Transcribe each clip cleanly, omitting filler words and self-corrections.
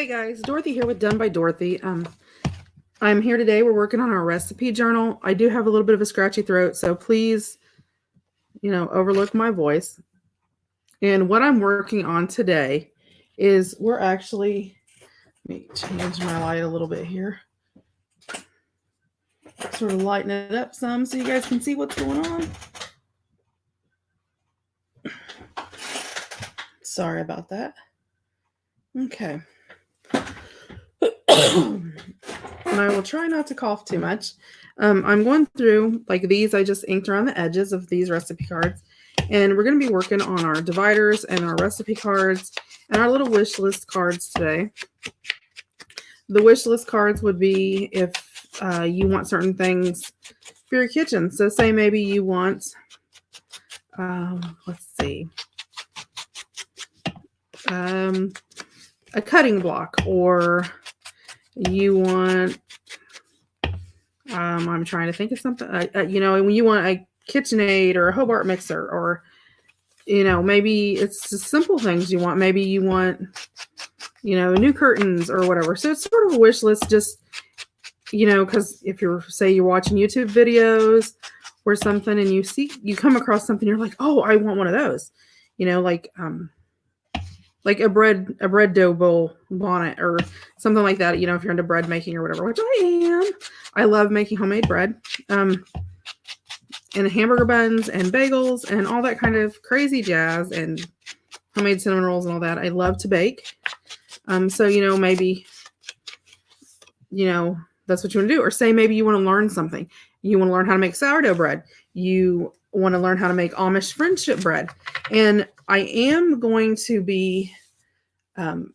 Hey guys, Dorothy here with Done by Dorothy. I'm here today. We're working on our recipe journal. I do have a little bit of a scratchy throat, so please, overlook my voice. And what I'm working on today is let me change my light a little bit here. Sort of lighten it up some so you guys can see what's going on. Sorry about that. Okay. And I will try not to cough too much. I'm going through, like these, I just inked around the edges of these recipe cards. And we're going to be working on our dividers and our recipe cards and our little wish list cards today. The wish list cards would be if you want certain things for your kitchen. So say maybe you want, let's see, a cutting block, or you want, I'm trying to think of something, when you want a KitchenAid or a Hobart mixer, or, maybe it's just simple things you want. Maybe you want, new curtains or whatever. So it's sort of a wish list, just, because if you're watching YouTube videos or something and you come across something, you're like, oh, I want one of those, like a bread dough bowl bonnet or something like that, if you're into bread making or whatever, which I am. I love making homemade bread, and hamburger buns and bagels and all that kind of crazy jazz, and homemade cinnamon rolls and all that. I love to bake. So, maybe, that's what you want to do. Or say maybe you want to learn something. You want to learn how to make sourdough bread. You want to learn how to make Amish friendship bread. And I am going to be, one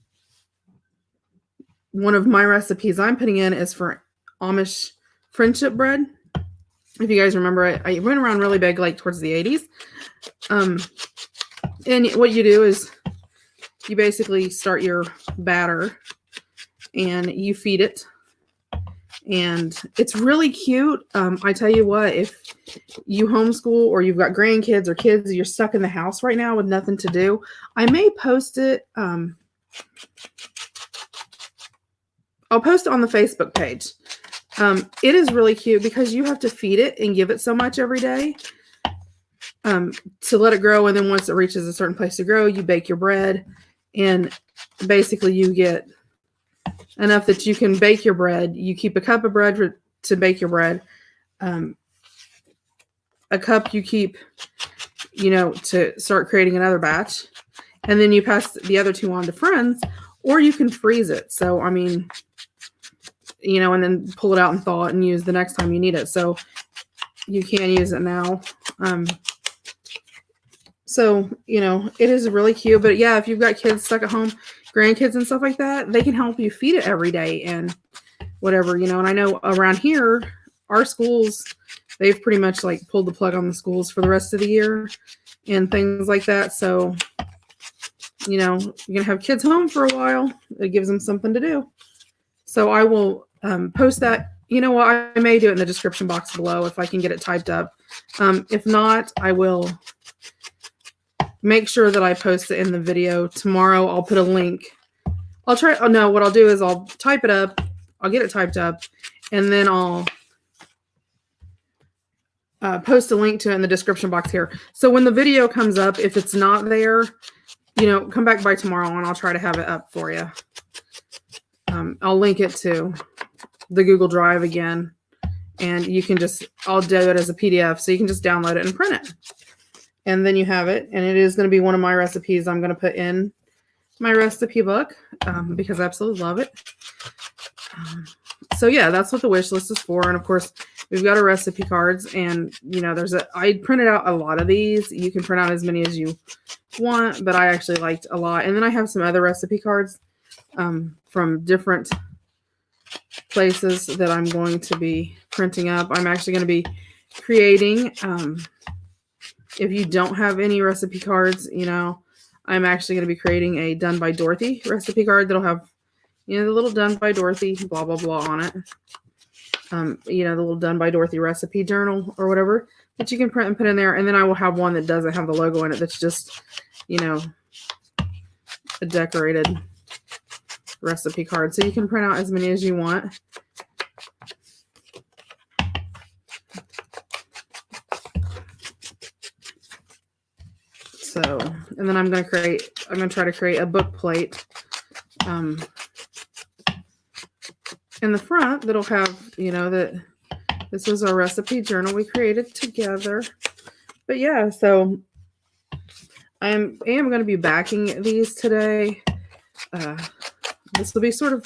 of my recipes I'm putting in is for Amish friendship bread. If you guys remember, I went around really big, like towards the 80s. And what you do is you basically start your batter and you feed it. And it's really cute. I tell you what, if you homeschool or you've got grandkids or kids, you're stuck in the house right now with nothing to do, I may post it. I'll post it on the Facebook page. It is really cute because you have to feed it and give it so much every day to let it grow. And then once it reaches a certain place to grow, you bake your bread. And basically you get enough that you can bake your bread. You keep a cup of bread to bake your bread. A cup you keep, to start creating another batch. And then you pass the other two on to friends, or you can freeze it. So, and then pull it out and thaw it and use the next time you need it. So you can use it now. So, it is really cute. But yeah, if you've got kids stuck at home, grandkids and stuff like that, they can help you feed it every day and whatever, and I know around here, our schools, they've pretty much like pulled the plug on the schools for the rest of the year and things like that. So, you're going to have kids home for a while. It gives them something to do. So I will post that. You know what? I may do it in the description box below if I can get it typed up. If not, I will make sure that I post it in the video. Tomorrow I'll put a link. What I'll do is I'll type it up. I'll get it typed up, and then I'll post a link to it in the description box here. So when the video comes up, if it's not there, come back by tomorrow and I'll try to have it up for you. I'll link it to the Google Drive again, and I'll do it as a PDF, so you can just download it and print it. And then you have it, and it is going to be one of my recipes I'm going to put in my recipe book because I absolutely love it. So yeah, that's what the wish list is for. And of course, we've got our recipe cards, and I printed out a lot of these. You can print out as many as you want, but I actually liked a lot. And then I have some other recipe cards from different places that I'm going to be printing up. I'm actually going to be creating, if you don't have any recipe cards, I'm actually going to be creating a Done by Dorothy recipe card that'll have, the little Done by Dorothy blah, blah, blah on it. The little Done by Dorothy recipe journal or whatever that you can print and put in there. And then I will have one that doesn't have the logo in it. That's just, a decorated recipe card. So you can print out as many as you want. So, and then I'm going to try to create a book plate in the front that'll have, that this was our recipe journal we created together. But yeah, so I am going to be backing these today. This will be sort of,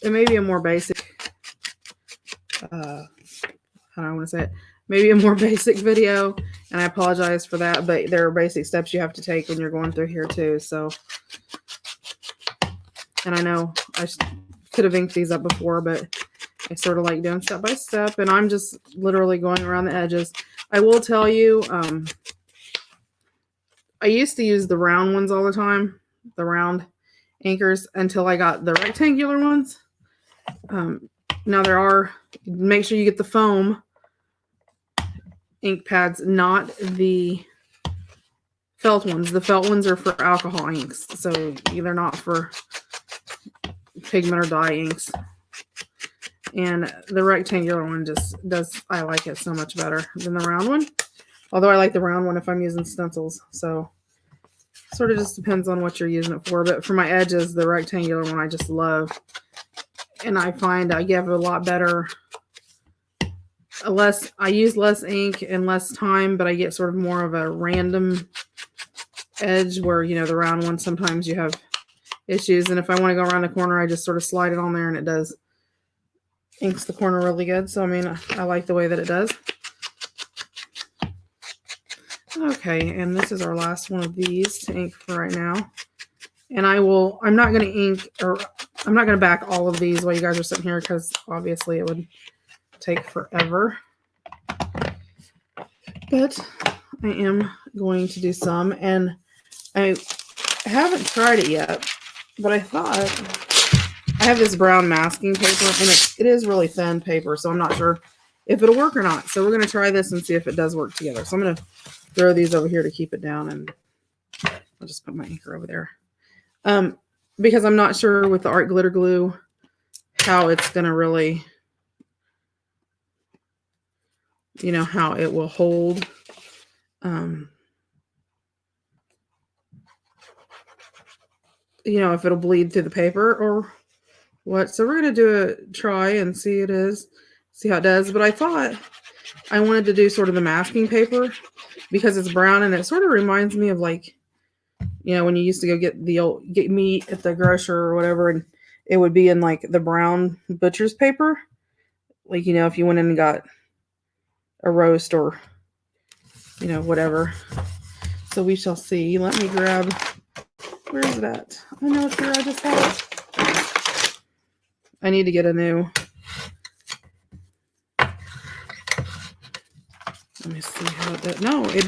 it may be a more basic, how do I want to say it? Maybe a more basic video, and I apologize for that, but there are basic steps you have to take when you're going through here too. So, and I know I could have inked these up before, but I sort of like doing step by step, and I'm just literally going around the edges. I will tell you, I used to use the round ones all the time, the round anchors, until I got the rectangular ones. Now make sure you get the foam ink pads, not the felt ones. The felt ones are for alcohol inks, so they're not for pigment or dye inks. And the rectangular one I like it so much better than the round one. Although I like the round one if I'm using stencils. So sort of just depends on what you're using it for. But for my edges, the rectangular one I just love. And I find I give a lot better. I use less ink and less time, but I get sort of more of a random edge where, the round one, sometimes you have issues. And if I want to go around the corner, I just sort of slide it on there and it does inks the corner really good. So, I like the way that it does. Okay, and this is our last one of these to ink for right now. And I'm not going to ink, or I'm not going to back all of these while you guys are sitting here, because obviously it would take forever. But I am going to do some, and I haven't tried it yet, but I thought I have this brown masking paper, and it is really thin paper, so I'm not sure if it'll work or not. So we're going to try this and see if it does work together. So I'm going to throw these over here to keep it down, and I'll just put my anchor over there. Because I'm not sure with the art glitter glue how it's going to really, how it will hold. If it'll bleed through the paper or what. So we're going to do a try and see how it does. But I thought I wanted to do sort of the masking paper because it's brown, and it sort of reminds me of like, when you used to go get meat at the grocer or whatever, and it would be in like the brown butcher's paper. Like, if you went in and got a roast or, whatever. So we shall see. Let me grab, where is it at? I know it's here. I just had it. I need to get a new. Let me see how it did. No, it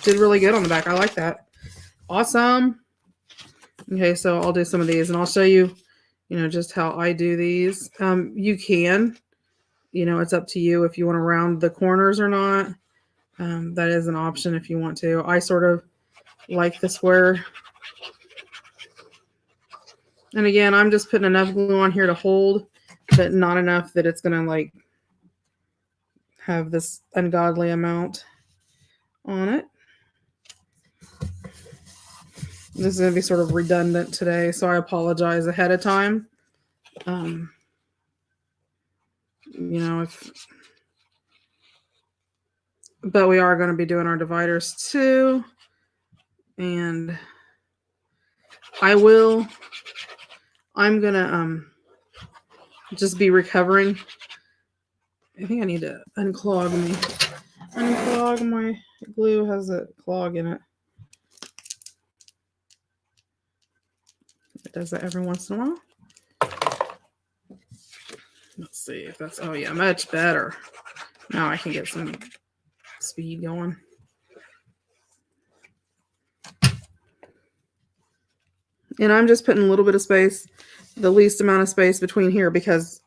did really good on the back. I like that. Awesome. Okay, so I'll do some of these, and I'll show you, just how I do these. You can, it's up to you if you want to round the corners or not. That is an option if you want to. I sort of like the square. And again, I'm just putting enough glue on here to hold, but not enough that it's going to like have this ungodly amount on it. This is going to be sort of redundant today, so I apologize ahead of time. But we are going to be doing our dividers too. And I'm going to just be recovering. I think I need to unclog my glue. Has a clog in it. It does that every once in a while. Let's see if that's, oh yeah, much better. Now I can get some speed going. And I'm just putting a little bit of space, the least amount of space between here, because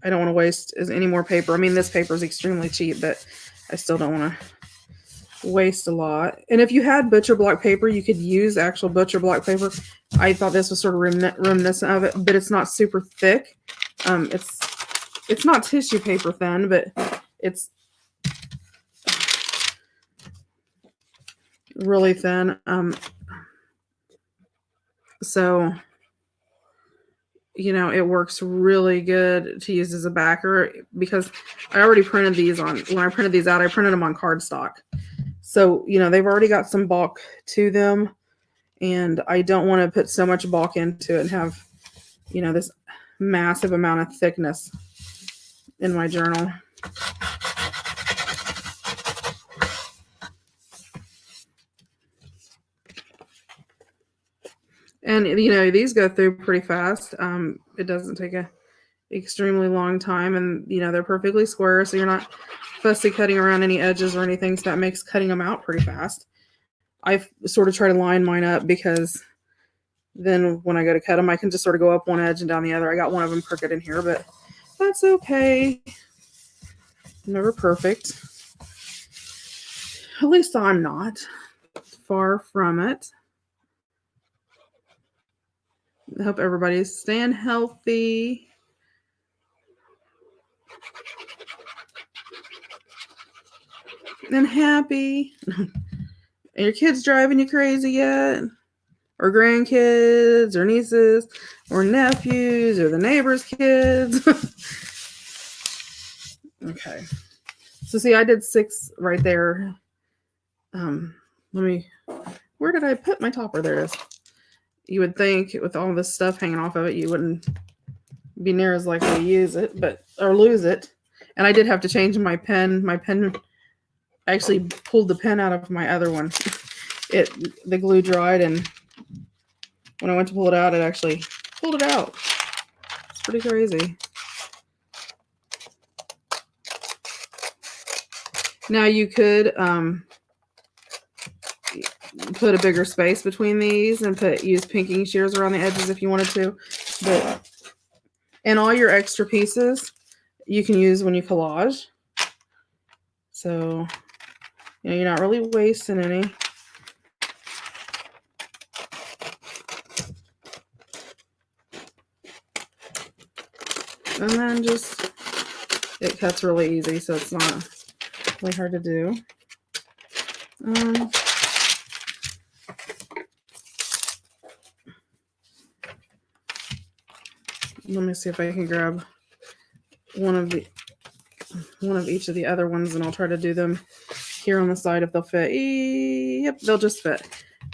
I don't want to waste any more paper. This paper is extremely cheap, but I still don't want to waste a lot. And if you had butcher block paper, you could use actual butcher block paper. I thought this was sort of reminiscent of it, but it's not super thick. It's not tissue paper thin, but it's really thin. So it works really good to use as a backer because I already printed these on. When I printed these out, I printed them on cardstock. So they've already got some bulk to them, and I don't want to put so much bulk into it and have this massive amount of thickness in my journal. And these go through pretty fast. It doesn't take a extremely long time, and they're perfectly square, so you're not fussy cutting around any edges or anything, so that makes cutting them out pretty fast. I sort of try to line mine up because then when I go to cut them, I can just sort of go up one edge and down the other. I got one of them crooked in here, but that's okay. Never perfect. At least I'm not. Far from it. I hope everybody's staying healthy. And happy. Are your kids driving you crazy yet? Or grandkids, or nieces, or nephews, or the neighbor's kids? Okay. So see, I did 6 right there. Where did I put my topper? There it is. You would think with all this stuff hanging off of it, you wouldn't be near as likely to use it, or lose it. And I did have to change my pen. My pen, I actually pulled the pen out of my other one. The glue dried, and when I went to pull it out, it actually pulled it out. It's pretty crazy. Now you could put a bigger space between these and use pinking shears around the edges if you wanted to. And all your extra pieces you can use when you collage. So you're not really wasting any. And then it cuts really easy, so it's not really hard to do. Let me see if I can grab one of each of the other ones, and I'll try to do them here on the side if they'll fit. Yep, they'll just fit.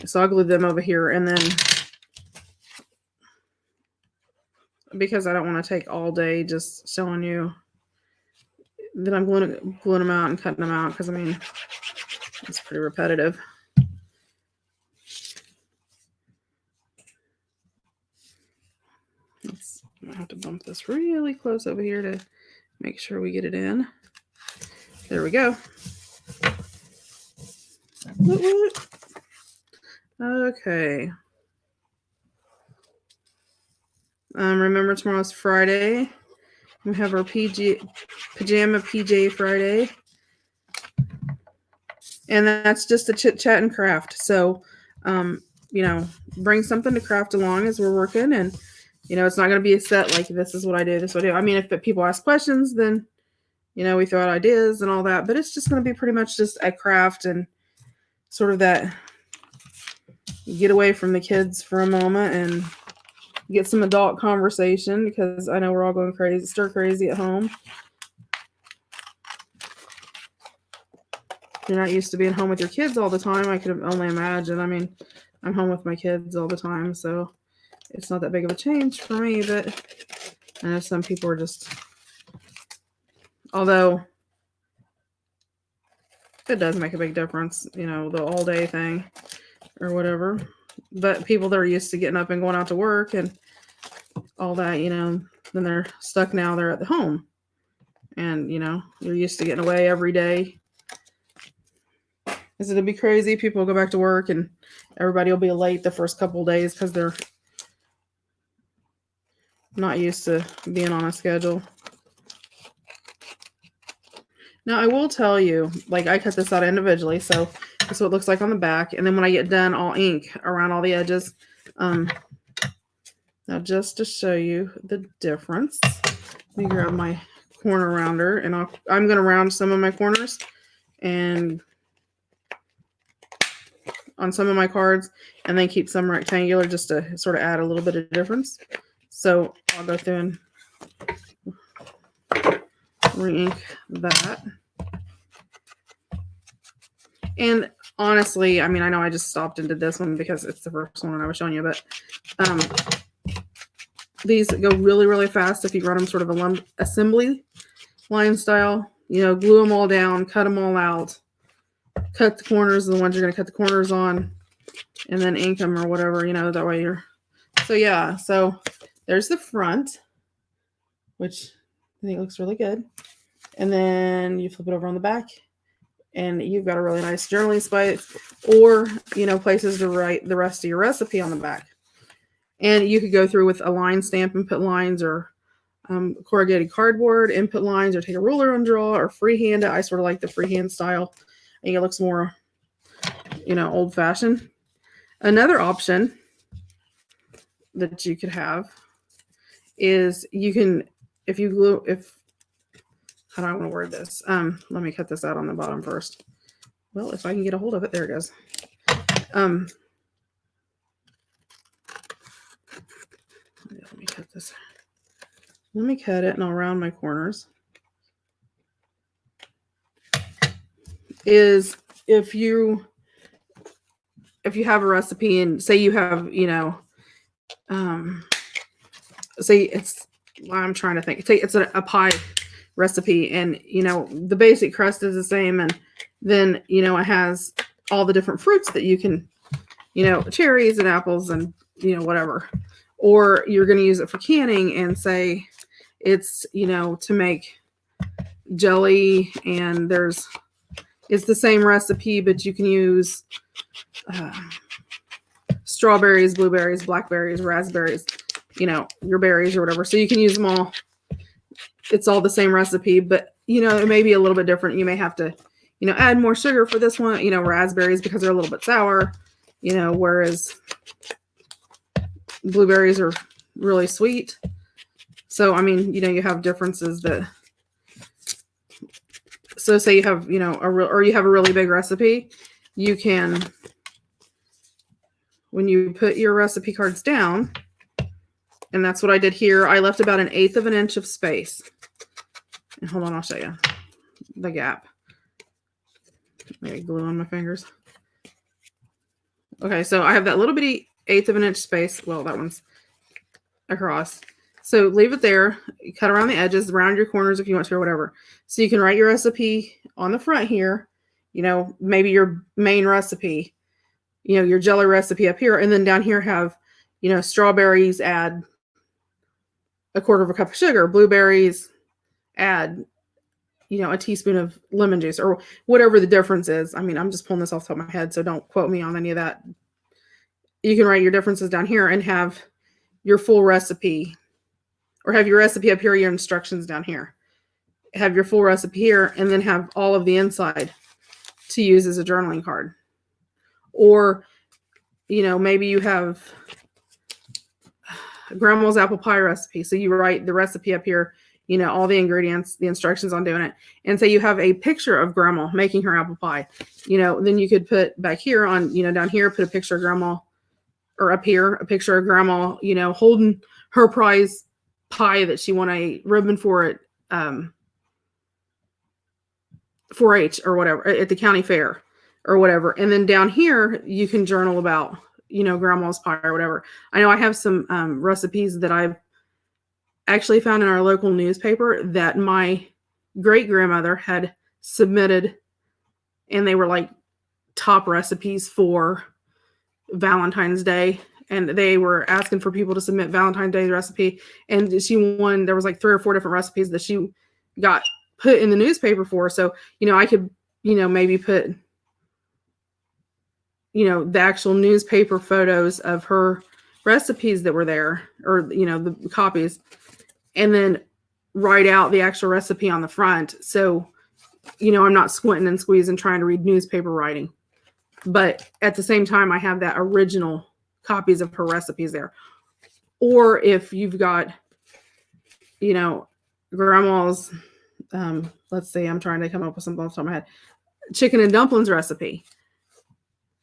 So I'll glue them over here, and then because I don't want to take all day just showing you that I'm gluing them out and cutting them out, because I mean it's pretty repetitive. I have to bump this really close over here to make sure we get it in. There we go. Okay. Remember, tomorrow's Friday. We have our pajama PJ Friday. And that's just a chit chat and craft. So, bring something to craft along as we're working. And, it's not going to be a set like this is what I do, this is what I do. I mean, if people ask questions, then, we throw out ideas and all that. But it's just going to be pretty much just a craft and sort of that get away from the kids for a moment and get some adult conversation, because I know we're all going crazy, stir crazy at home. You're not used to being home with your kids all the time. I could only imagine. I mean, I'm home with my kids all the time, so it's not that big of a change for me, but I know some people are just, although it does make a big difference, the all day thing or whatever. But people that are used to getting up and going out to work and all that, then they're stuck now. They're at the home, and, you're used to getting away every day. Because it'll be crazy. People will go back to work and everybody will be late the first couple of days because they're not used to being on a schedule. Now, I will tell you, like, I cut this out individually, so that's what it looks like on the back. And then when I get done, I'll ink around all the edges. Now, just to show you the difference, let me grab my corner rounder, and I'm going to round some of my corners and on some of my cards, and then keep some rectangular just to sort of add a little bit of difference. So I'll go through and re-ink that. And honestly, I mean, I know I just stopped and did this one because it's the first one I was showing you, but these go really, really fast if you run them sort of a assembly line style. You know, glue them all down, cut them all out, cut the corners, the ones you're going to cut the corners on, and then ink them or whatever, you know, that way you're. So yeah, so there's the front, which I think looks really good. And then you flip it over on the back, and you've got a really nice journaling space, or, you know, places to write the rest of your recipe on the back. And you could go through with a line stamp and put lines, or corrugated cardboard and put lines, or take a ruler and draw, or freehand it. I sort of like the freehand style. I think it looks more, you know, old-fashioned. Another option that you could have is you can, if you glue, how do I want to word this? Let me cut this out on the bottom first. Well, if I can get a hold of it, there it goes. Let me cut this. Let me cut it, and I'll round my corners. Is if you have a recipe, and say you have, you know, say it's, I'm trying to think, say it's a pie recipe, and, you know, the basic crust is the same, and then, you know, it has all the different fruits that you can, you know, cherries and apples and, you know, whatever. Or you're going to use it for canning, and say it's, you know, to make jelly, and it's the same recipe, but you can use strawberries, blueberries, blackberries, raspberries, you know, your berries or whatever. So you can use them all. It's all the same recipe, but, you know, it may be a little bit different. You may have to, you know, add more sugar for this one, you know, raspberries, because they're a little bit sour, you know, whereas blueberries are really sweet. So, I mean, you know, you have differences that, so say you have, you know, or you have a really big recipe, you can, when you put your recipe cards down, and that's what I did here, I left about 1/8 of an inch of space. And hold on, I'll show you the gap. Maybe glue on my fingers. Okay, so I have that little bitty 1/8 of an inch space. Well, that one's across. So leave it there. You cut around the edges, round your corners if you want to, or whatever. So you can write your recipe on the front here, you know, maybe your main recipe, you know, your jelly recipe up here, and then down here have, you know, strawberries, add 1/4 cup of sugar, blueberries, add, you know, a teaspoon of lemon juice, or whatever the difference is. I mean, I'm just pulling this off the top of my head, so don't quote me on any of that. You can write your differences down here and have your full recipe, or have your recipe up here, your instructions down here. Have your full recipe here, and then have all of the inside to use as a journaling card. Or, you know, maybe you have grandma's apple pie recipe. So you write the recipe up here, you know, all the ingredients, the instructions on doing it. And say you have a picture of grandma making her apple pie, you know, then you could put back here on, you know, down here, put a picture of grandma, or up here, a picture of grandma, you know, holding her prize pie that she won a ribbon for at 4-H or whatever, at the county fair or whatever. And then down here, you can journal about, you know, grandma's pie or whatever. I know I have some recipes that I've actually found in our local newspaper that my great grandmother had submitted, and they were like top recipes for Valentine's Day. And they were asking for people to submit Valentine's Day recipe. And she won, there was like 3 or 4 different recipes that she got put in the newspaper for. So, you know, I could, you know, maybe put, you know, the actual newspaper photos of her recipes that were there, or, you know, the copies, and then write out the actual recipe on the front. So I'm not squinting and squeezing trying to read newspaper writing. But at the same time, I have that original copies of her recipes there. Or if you've got, grandma's, let's see, I'm trying to come up with something off the top of my head, chicken and dumplings recipe.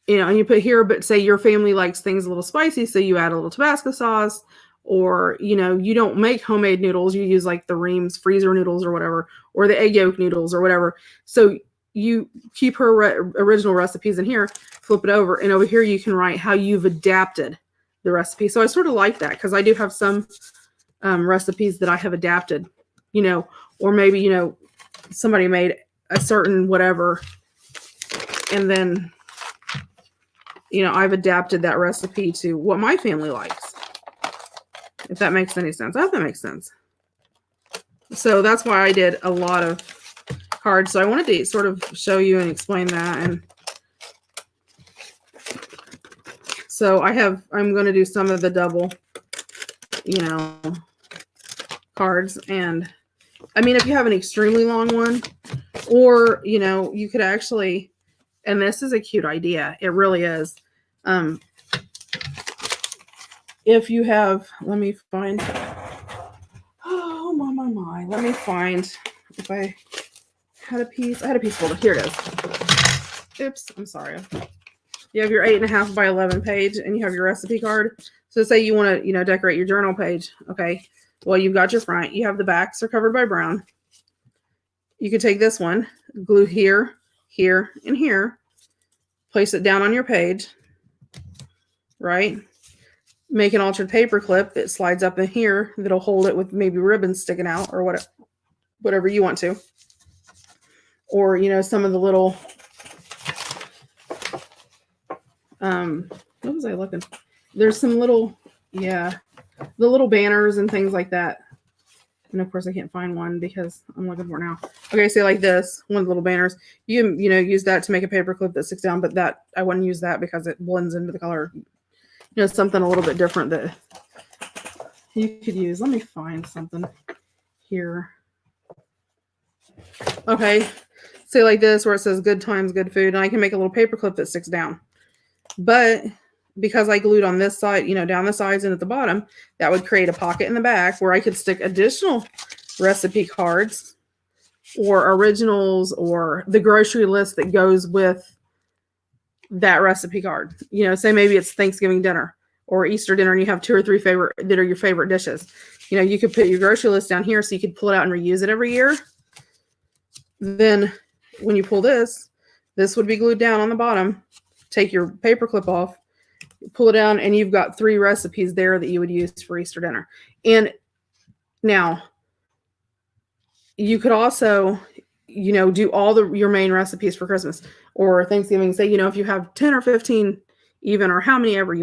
And you put here, but say your family likes things a little spicy, so you add a little Tabasco sauce, or, you don't make homemade noodles, you use like the Reams freezer noodles or whatever, or the egg yolk noodles or whatever. So you keep her original recipes in here, flip it over, and over here you can write how you've adapted the recipe. So I sort of like that because I do have some recipes that I have adapted, or maybe, somebody made a certain whatever, and then, I've adapted that recipe to what my family likes. If that makes any sense. I hope that makes sense. So that's why I did a lot of cards. So I wanted to sort of show you and explain that. And so I'm going to do some of the double, cards. And I mean, if you have an extremely long one, or, you could actually, and this is a cute idea. It really is. If you have, let me find, oh my, let me find, if I had a piece folder. Here it is. Oops, I'm sorry. You have your 8.5 by 11 page, and you have your recipe card. So say you want to, decorate your journal page. Okay. Well, you've got your front. You have the backs are covered by brown. You could take this one, glue here, here, and here. Place it down on your page. Right? Make an altered paper clip that slides up in here that'll hold it with maybe ribbons sticking out or whatever you want to. Or, some of the little, what was I looking? There's some little, the little banners and things like that. And of course I can't find one because I'm looking for it now. Okay, say like this, one of the little banners. You can, use that to make a paper clip that sticks down, but that I wouldn't use that because it blends into the color. Something a little bit different that you could use. Let me find something here. Okay, say like this where it says good times, good food, and I can make a little paper clip that sticks down. But because I glued on this side, down the sides and at the bottom, that would create a pocket in the back where I could stick additional recipe cards or originals or the grocery list that goes with that recipe card. Say maybe it's Thanksgiving dinner or Easter dinner and you have 2 or 3 favorite that are your favorite dishes. You could put your grocery list down here so you could pull it out and reuse it every year. Then when you pull this would be glued down on the bottom. Take your paper clip off, pull it down, and you've got 3 recipes there that you would use for Easter dinner. And now you could also, do all your main recipes for Christmas or Thanksgiving. Say, if you have 10 or 15 even, or how many ever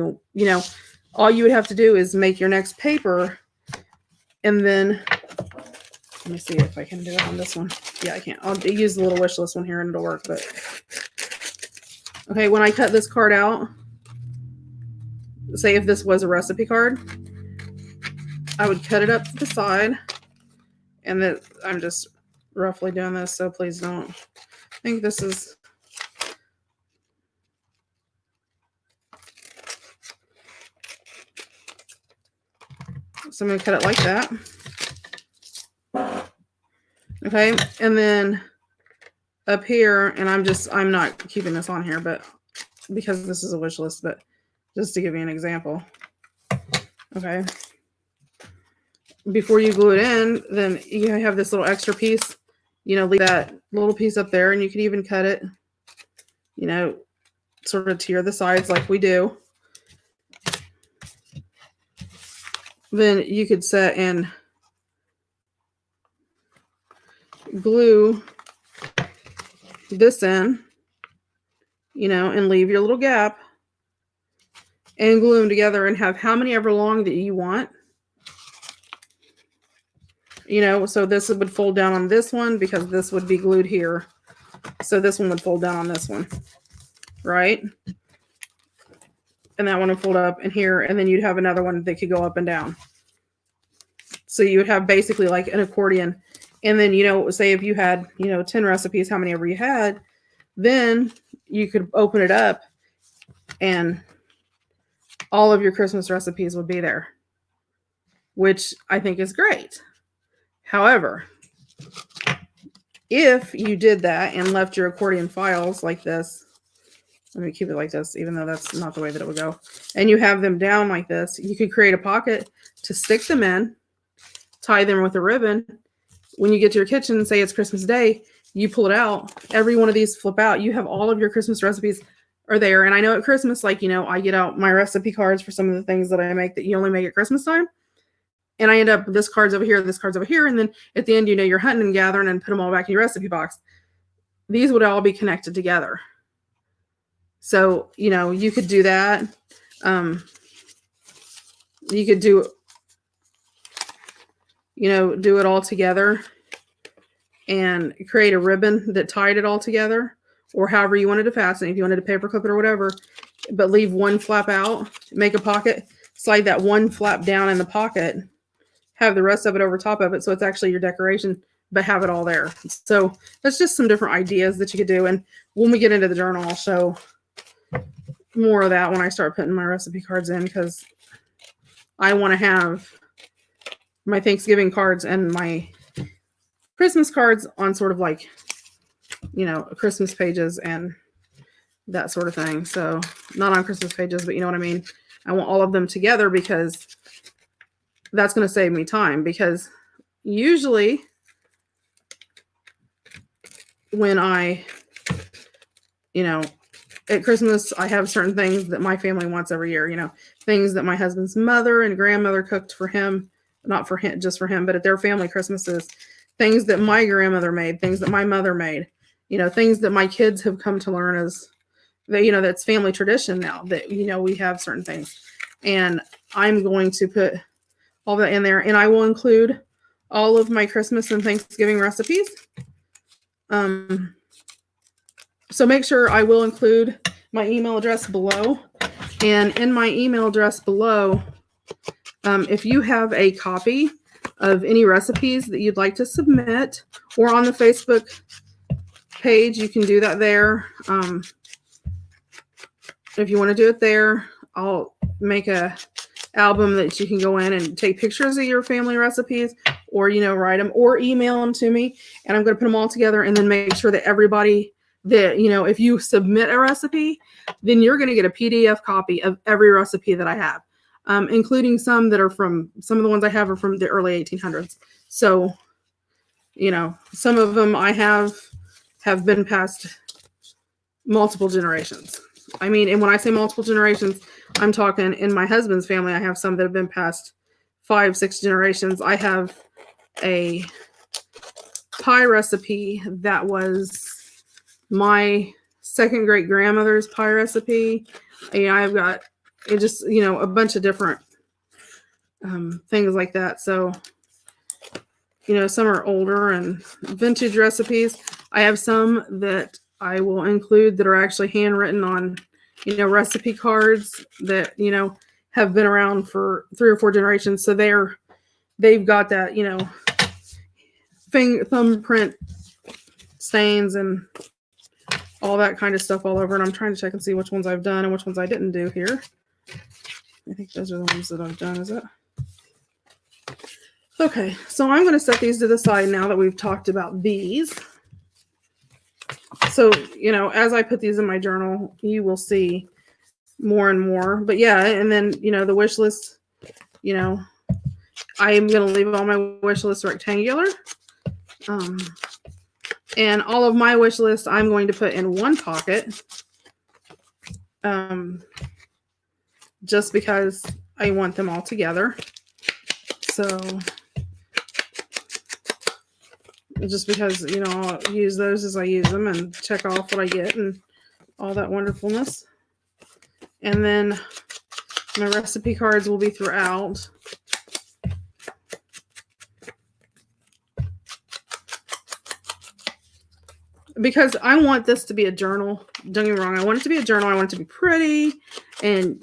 all you would have to do is make your next paper. And then let me see if I can do it on this one. Yeah, I can't. I'll use the little wish list one here and it'll work. But okay, when I cut this card out, say if this was a recipe card, I would cut it up to the side. And that I'm just roughly doing this, so please don't think this is. So I'm going to cut it like that. Okay, and then up here, and I'm not keeping this on here, but because this is a wish list, but just to give you an example. Okay. Before you glue it in, then you have this little extra piece, leave that little piece up there, and you could even cut it, sort of tear the sides like we do. Then you could set and glue this in, and leave your little gap and glue them together and have how many ever long that you want. So this would fold down on this one because this would be glued here. So this one would fold down on this one, right? And that one would fold up in here, and then you'd have another one that could go up and down. So you would have basically like an accordion And then, say if you had, 10 recipes, how many ever you had, then you could open it up and all of your Christmas recipes would be there, which I think is great. However, if you did that and left your accordion files like this, let me keep it like this, even though that's not the way that it would go, and you have them down like this, you could create a pocket to stick them in, tie them with a ribbon. When you get to your kitchen, say it's Christmas Day, you pull it out, every one of these flip out, you have all of your Christmas recipes are there. And I know at Christmas, like, I get out my recipe cards for some of the things that I make that you only make at Christmas time. And I end up, this card's over here, this card's over here. And then at the end, you're hunting and gathering and put them all back in your recipe box. These would all be connected together. So, you could do that. You could do it all together and create a ribbon that tied it all together, or however you wanted to fasten it, if you wanted to paper clip it or whatever, but leave one flap out, make a pocket, slide that one flap down in the pocket, have the rest of it over top of it. So it's actually your decoration, but have it all there. So that's just some different ideas that you could do. And when we get into the journal, I'll show more of that when I start putting my recipe cards in, because I want to have my Thanksgiving cards and my Christmas cards on sort of like, Christmas pages and that sort of thing. So not on Christmas pages, but you know what I mean? I want all of them together because that's going to save me time, because usually when I, at Christmas, I have certain things that my family wants every year, things that my husband's mother and grandmother cooked for him, not for him, just for him, but at their family Christmases, things that my grandmother made, things that my mother made, things that my kids have come to learn as that, that's family tradition now that, we have certain things. And I'm going to put all that in there, and I will include all of my Christmas and Thanksgiving recipes. So make sure I will include my email address below. And in my email address below, if you have a copy of any recipes that you'd like to submit, or on the Facebook page, you can do that there. If you want to do it there, I'll make a album that you can go in and take pictures of your family recipes, or, write them or email them to me. And I'm going to put them all together and then make sure that everybody that, if you submit a recipe, then you're going to get a PDF copy of every recipe that I have, including some that are from, some of the ones I have are from the early 1800s. So, some of them I have been passed multiple generations. I mean, and when I say multiple generations, I'm talking in my husband's family, I have some that have been passed 5-6 generations. I have a pie recipe that was my second great grandmother's pie recipe. I've got it just, a bunch of different things like that. So, some are older and vintage recipes. I have some that I will include that are actually handwritten on, recipe cards that, have been around for 3 or 4 generations. So they've got that, thumbprint stains and all that kind of stuff all over. And I'm trying to check and see which ones I've done and which ones I didn't do here. I think those are the ones that I've done, is it? Okay, so I'm going to set these to the side now that we've talked about these. So, as I put these in my journal, you will see more and more. But yeah, and then, the wish list, I am going to leave all my wish lists rectangular. And all of my wish lists I'm going to put in one pocket. Just because I want them all together. So just because, I'll use those as I use them and check off what I get and all that wonderfulness. And then my recipe cards will be throughout. Because I want this to be a journal. Don't get me wrong. I want it to be a journal. I want it to be pretty and,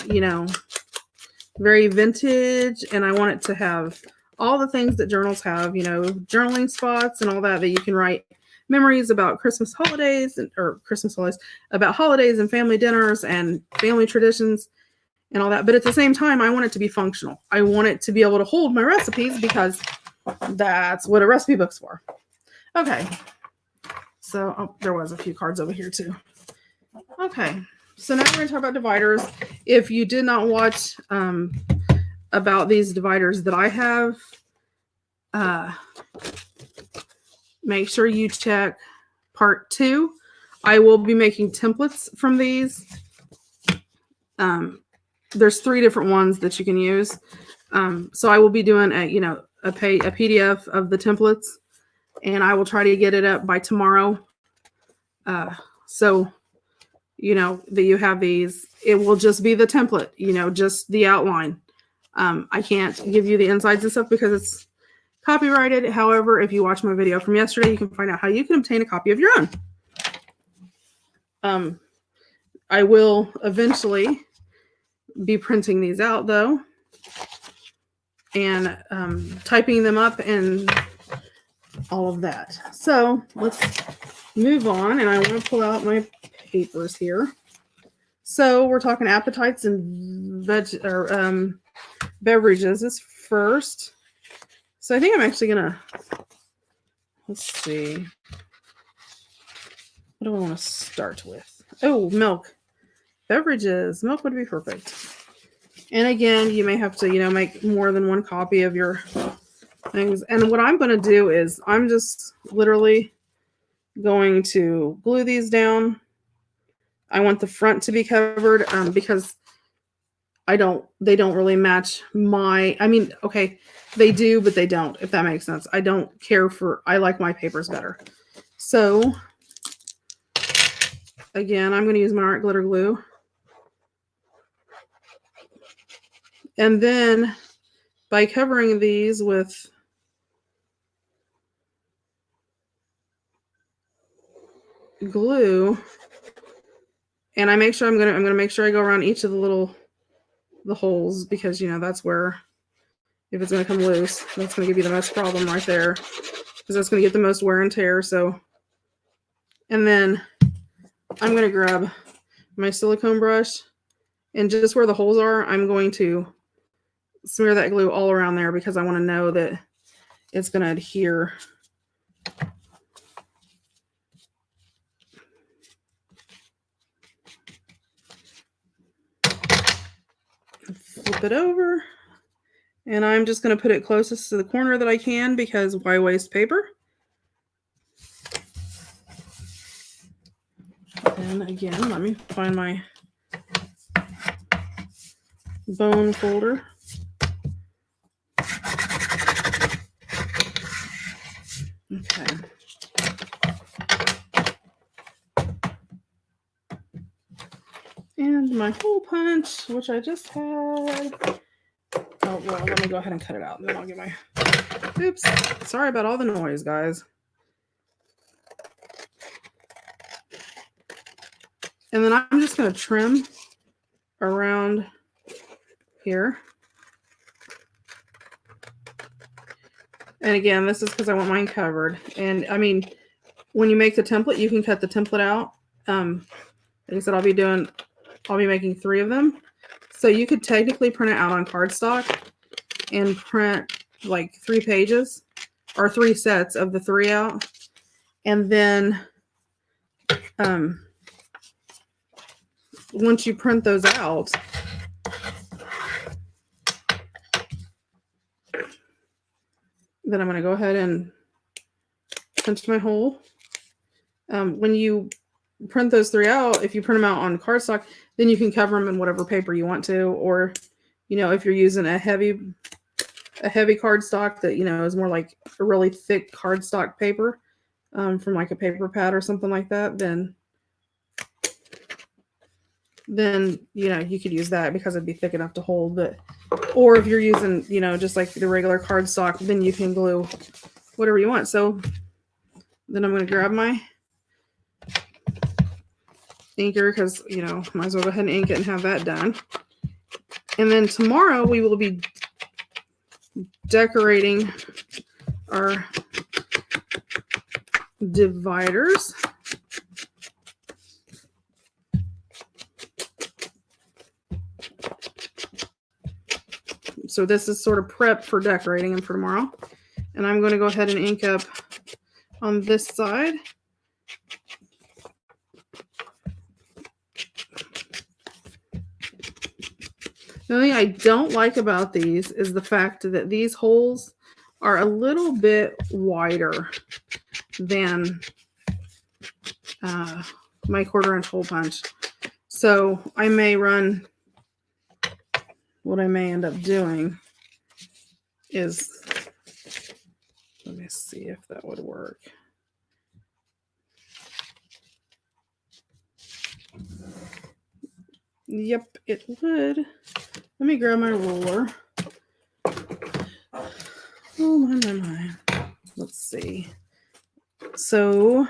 very vintage. And I want it to have all the things that journals have, journaling spots and all that you can write memories about Christmas holidays or Christmas holidays, about holidays and family dinners and family traditions and all that. But at the same time, I want it to be functional. I want it to be able to hold my recipes because that's what a recipe book's for. Okay. So there was a few cards over here too. Okay. So now we're going to talk about dividers. If you did not watch about these dividers that I have, make sure you check part 2. I will be making templates from these. There's 3 different ones that you can use. So I will be doing a PDF of the templates, and I will try to get it up by tomorrow. So that you have these. It will just be the template, just the outline. I can't give you the insides and stuff because it's copyrighted. However, if you watch my video from yesterday, you can find out how you can obtain a copy of your own. I will eventually be printing these out though and typing them up and all of that. So let's move on, and I want to pull out my papers here. So we're talking appetites and beverages is first. So I think I'm actually gonna, let's see, what do I want to start with? Oh, milk. Beverages. Milk would be perfect. And again, you may have to, make more than one copy of your things. And what I'm going to do is I'm just literally going to glue these down. I want the front to be covered because they don't really match okay, they do, but they don't, if that makes sense. I like my papers better. So again, I'm going to use my art glitter glue. And then by covering these with glue, and I'm going to make sure I go around each of the holes, because that's where, if it's going to come loose, that's going to give you the most problem right there, because that's going to get the most wear and tear. So, and then I'm going to grab my silicone brush, and just where the holes are, I'm going to smear that glue all around there, because I want to know that it's going to adhere. Flip it over, and I'm just going to put it closest to the corner that I can, because why waste paper? And again, let me find my bone folder. Okay. And my hole punch, which I just had. Oh, well, let me go ahead and cut it out, and then I'll get my... Oops. Sorry about all the noise, guys. And then I'm just going to trim around here. And again, this is because I want mine covered. And I mean, when you make the template, you can cut the template out. Like I said, I'll be making 3 of them. So you could technically print it out on cardstock and print like 3 pages or 3 sets of the 3 out. And then once you print those out, then I'm going to go ahead and punch my hole. When you print those 3 out, if you print them out on cardstock, then you can cover them in whatever paper you want to, or if you're using a heavy cardstock that is more like a really thick cardstock paper from like a paper pad or something like that, then you could use that because it'd be thick enough to hold. But or if you're using just like the regular cardstock, then you can glue whatever you want. So then I'm going to grab my inker, because might as well go ahead and ink it and have that done. And then tomorrow we will be decorating our dividers. So this is sort of prep for decorating them for tomorrow. And I'm going to go ahead and ink up on this side. The only thing I don't like about these is the fact that these holes are a little bit wider than my 1/4 inch hole punch. So I may run, what I may end up doing is, let me see if that would work. Yep, it would. Let me grab my ruler. Oh my. Let's see. So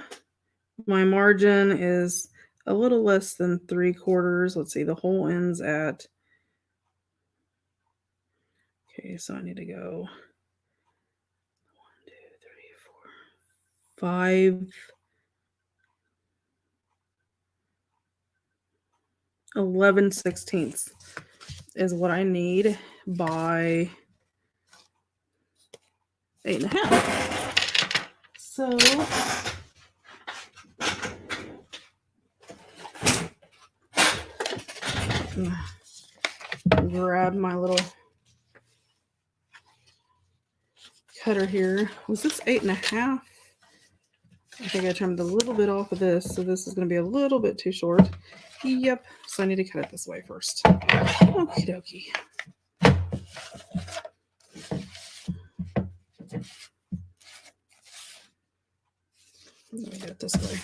my margin is a little less than 3/4. Let's see, the hole ends at, okay, so I need to go 1, 2, 3, 4, 5, 11/16 is what I need by 8.5. So grab my little cutter here. Was this 8.5? I think I trimmed a little bit off of this, so this is going to be a little bit too short. Yep, so I need to cut it this way first. Okie dokie. Let me get it this way.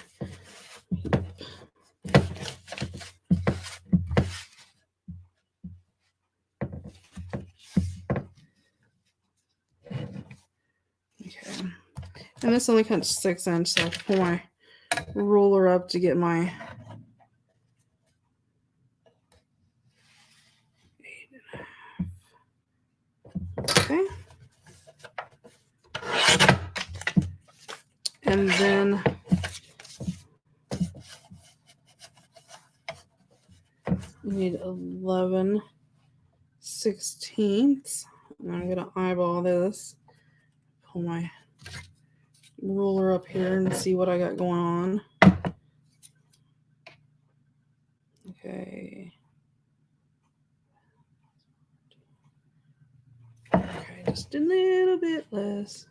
Okay, and this only cuts 6 inch, so I have to pull my ruler up to get my 8.5. Okay. And then we need 11/16. I'm going to eyeball this. Pull my ruler up here and see what I got going on. Okay. Okay, just a little bit less.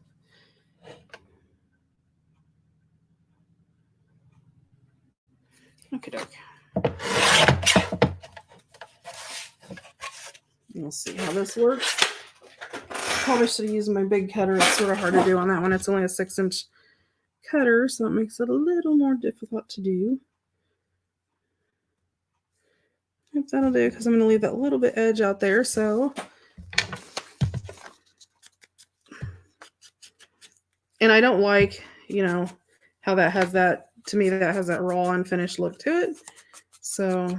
Okay, doke. We'll see how this works. Probably should have used my big cutter. It's sort of hard to do on that one. It's only a 6 inch cutter, so it makes it a little more difficult to do. Yep, that'll do, because I'm going to leave that little bit edge out there. So, and I don't like, how that has that, to me, that has that raw unfinished look to it. So,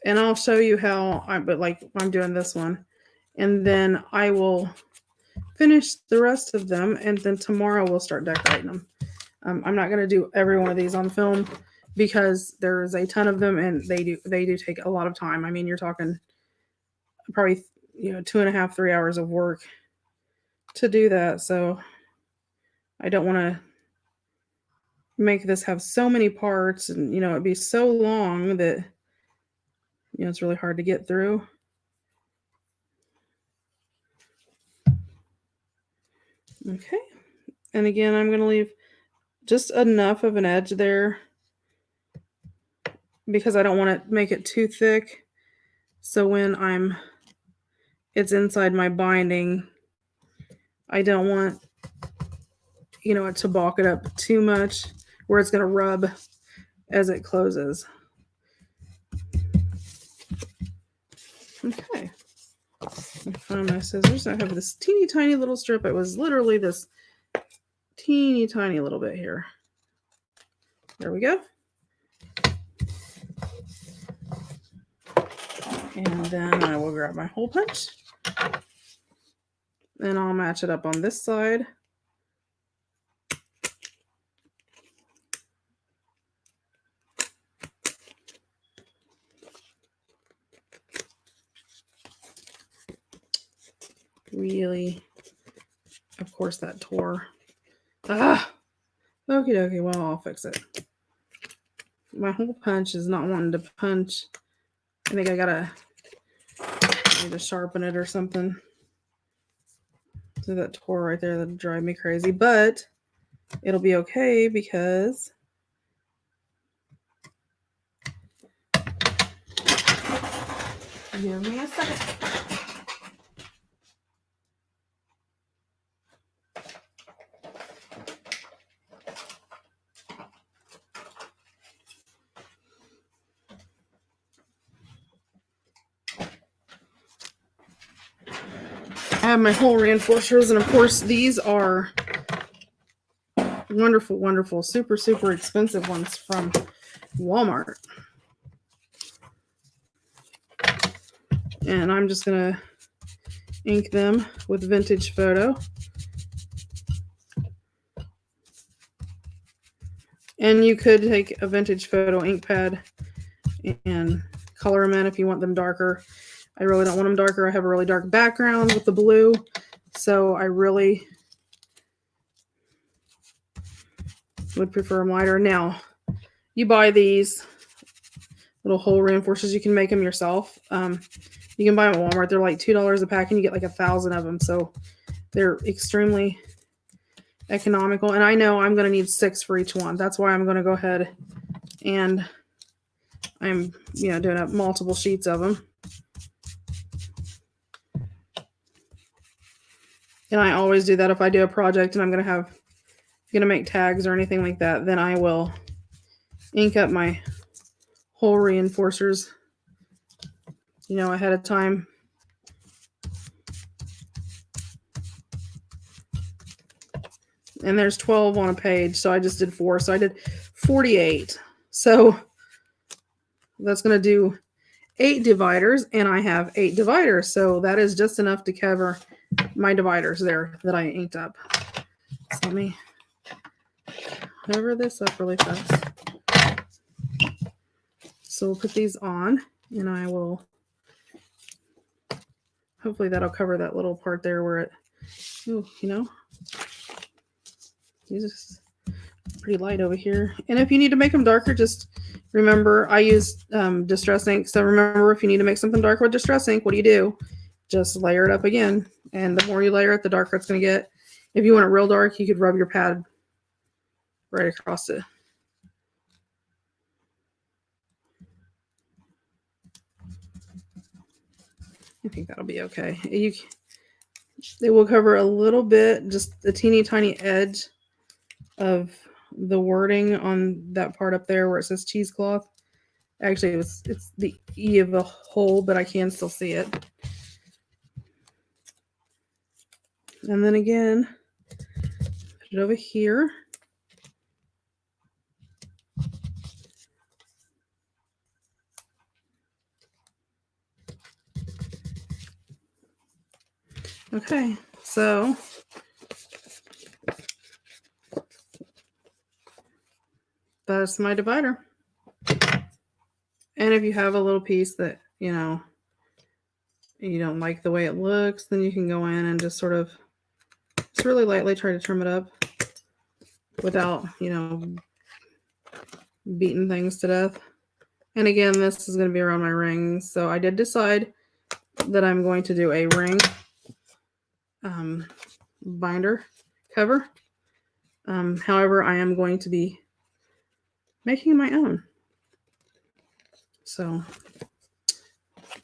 and I'll show you how I'm doing this one. And then I will finish the rest of them. And then tomorrow we'll start decorating them. I'm not going to do every one of these on film because there's a ton of them and they do take a lot of time. I mean, you're talking probably, 2.5, 3 hours of work to do that. So I don't want to make this have so many parts and, it'd be so long that, it's really hard to get through. Okay. And again, I'm going to leave just enough of an edge there because I don't want to make it too thick. So when it's inside my binding, I don't want, it to bulk it up too much where it's going to rub as it closes. Okay. I found my scissors. I have this teeny tiny little strip. It was literally this teeny tiny little bit here. There we go. And then I will grab my hole punch. And I'll match it up on this side. Really, of course that tore. Ah! Okie dokie, well, I'll fix it. My hole punch is not wanting to punch. I think I need to sharpen it or something. So that tore right there, that'll drive me crazy. But it'll be okay because give me a second. I have my hole reinforcers, and of course these are wonderful, wonderful, super, super expensive ones from Walmart. And I'm just gonna ink them with Vintage Photo. And you could take a Vintage Photo ink pad and color them in if you want them darker. I really don't want them darker. I have a really dark background with the blue, so I really would prefer them lighter. Now, you buy these little hole reinforcers. You can make them yourself. You can buy them at Walmart. They're like $2 a pack, and you get like 1,000 of them. So they're extremely economical. And I know I'm going to need 6 for each one. That's why I'm going to go ahead and I'm doing up multiple sheets of them. And I always do that if I do a project and I'm going to make tags or anything like that. Then I will ink up my hole reinforcers, ahead of time. And there's 12 on a page, so I just did 4. So I did 48. So that's going to do 8 dividers, and I have 8 dividers. So that is just enough to cover my dividers there that I inked up. So let me cover this up really fast. So we'll put these on, and I will, hopefully that'll cover that little part there where it, these are pretty light over here. And if you need to make them darker, just remember I use distress ink. So remember, if you need to make something darker with distress ink, what do? Just layer it up again. And the more you layer it, the darker it's going to get. If you want it real dark, you could rub your pad right across it. I think that'll be okay. It will cover a little bit, just a teeny tiny edge of the wording on that part up there where it says cheesecloth. Actually, it's the E of a hole, but I can still see it. And then again, put it over here. Okay, so that's my divider. And if you have a little piece that, you don't like the way it looks, then you can go in and just sort of, just really lightly try to trim it up without, beating things to death. And again, this is going to be around my rings. So I did decide that I'm going to do a ring binder cover. However, I am going to be making my own. So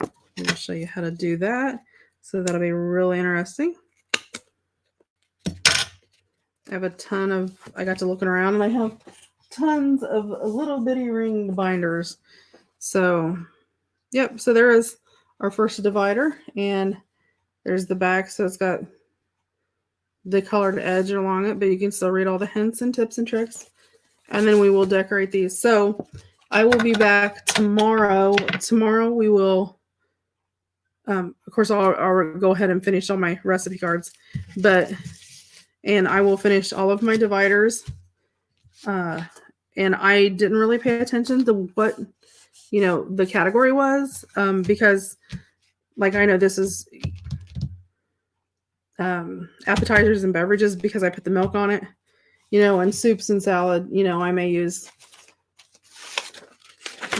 I'm going to show you how to do that. So that'll be really interesting. I have a ton of, I got to looking around and I have tons of little bitty ring binders. So, yep. So there is our first divider, and there's the back. So it's got the colored edge along it, but you can still read all the hints and tips and tricks. And then we will decorate these. So I will be back tomorrow. Tomorrow we will Of course, I'll go ahead and finish all my recipe cards, and I will finish all of my dividers. And I didn't really pay attention to what, the category was, because like I know this is appetizers and beverages because I put the milk on it, and soups and salad, I may use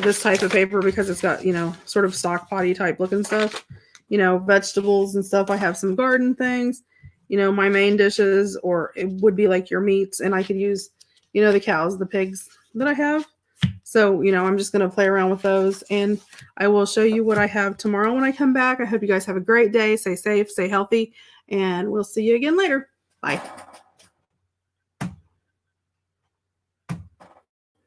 this type of paper because it's got, sort of stock potty type looking stuff, vegetables and stuff. I have some garden things, my main dishes, or it would be like your meats, and I could use, the cows, the pigs that I have. So, I'm just going to play around with those, and I will show you what I have tomorrow when I come back. I hope you guys have a great day. Stay safe, stay healthy, and we'll see you again later. Bye.